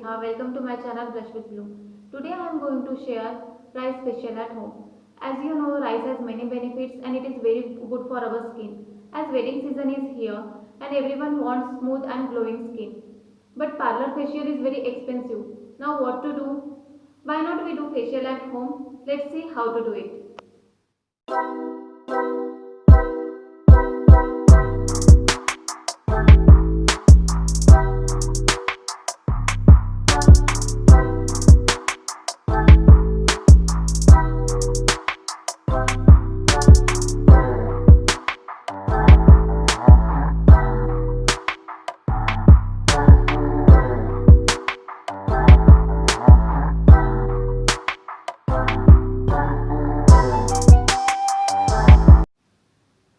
Lekha. Welcome to my channel Blush with Bloom. Today I am going to share rice facial at home. As you know, rice has many benefits and it is very good for our skin. As wedding season is here and everyone wants smooth and glowing skin. But parlor facial is very expensive. Now what to do? Why not we do facial at home? Let's see how to do it.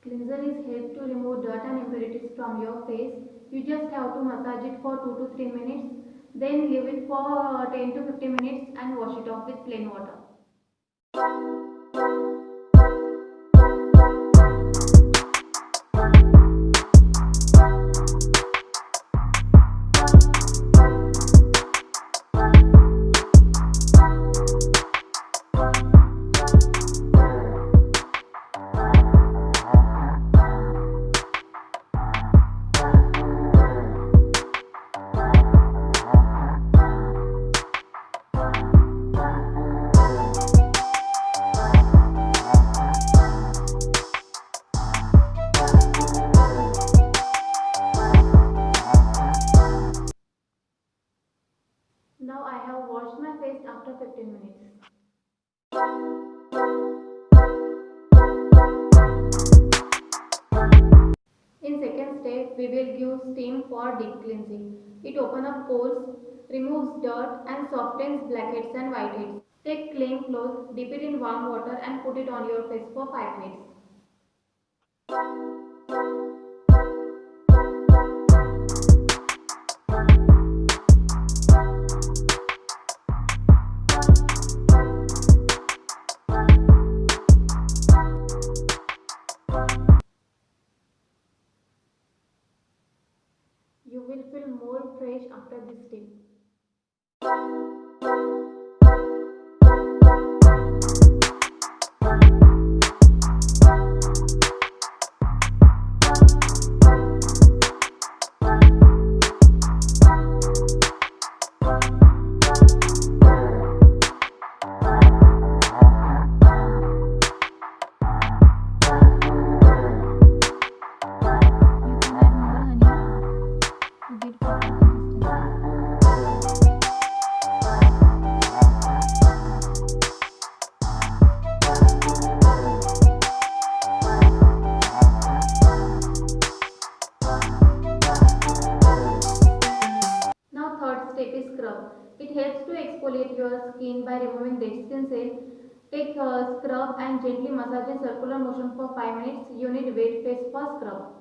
Cleanser is help to remove dirt and impurities from your face. You just have to massage it for 2 to 3 minutes, then leave it for 10 to 15 minutes and wash it off with plain water. Now I have washed my face after 15 minutes. In second step, we will give steam for deep cleansing. It opens up pores, removes dirt and softens blackheads and whiteheads. Take clean cloth, dip it in warm water and put it on your face for 5 minutes. You will feel more fresh after this step. Now third step is scrub. It helps to exfoliate your skin by removing dead skin cells. Take a scrub and gently massage in circular motion for 5 minutes. You need wet face for scrub.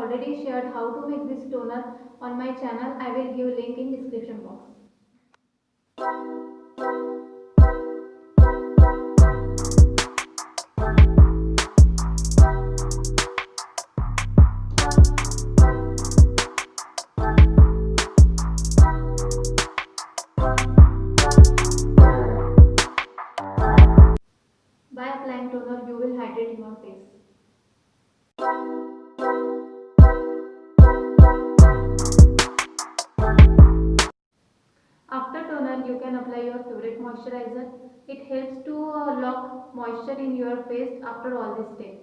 already shared how to make this toner on my channel. I will give link in description box. By applying toner, you will hydrate your face. After toner, you can apply your favorite moisturizer. It helps to lock moisture in your face after all this step.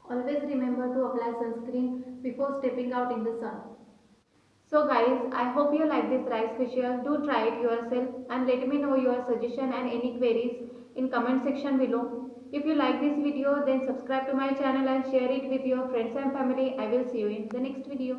Always remember to apply sunscreen before stepping out in the sun. So guys, I hope you like this rice facial. Do try it yourself and let me know your suggestion and any queries in comment section below. If you like this video, then subscribe to my channel and share it with your friends and family. I will see you in the next video.